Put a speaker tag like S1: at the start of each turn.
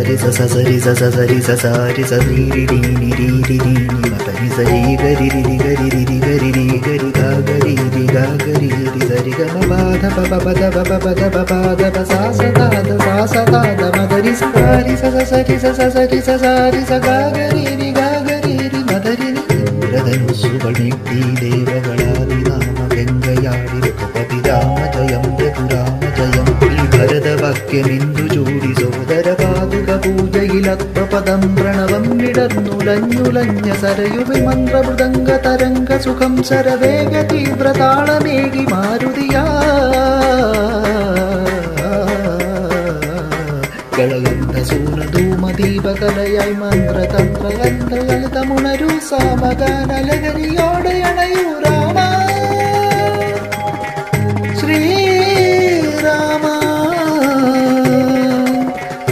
S1: ri sa sa sa ri sa sa sa ri sa sa ri sa ri ri ri ri ri ri ri ma pa ri sa ri ga ri ri ri ga ri ri ri ga ri ri ga ri ga ga ri ri ga ga ri ri sa ri ga ma pa da pa pa pa da pa pa pa da pa pa da pa sa sa da da sa sa da da ma da ri sa sa ri sa sa sa ri sa sa ri sa ga ga ri ri ga ga ri ri ma da ri ri ധനുസുകളിട്ടി ദേവകളാദിനാമ ഗംഗയാടി Raghupati Rama ജയം രഘുരാമ ജയം ഈ ഭരതവാക്യമിന്ദു ചൂടി സോദര പാതുക പൂജയിലത്വപദം പ്രണവം വിടർന്നുലഞ്ഞുലഞ്ഞ സരയുവിൽ മന്ത്രമൃദംഗ തരംഗ സുഖം സരവേഗ തീവ്രതാളമേകി മാരുതിയാ കളഗന്ധ സൂനധൂമദീപകലയായി മന്ത്രതന്ത്രയന്ത്രലളിതമുണരൂ സാമഗാനലഹരിയോടെ അണയൂ രാമ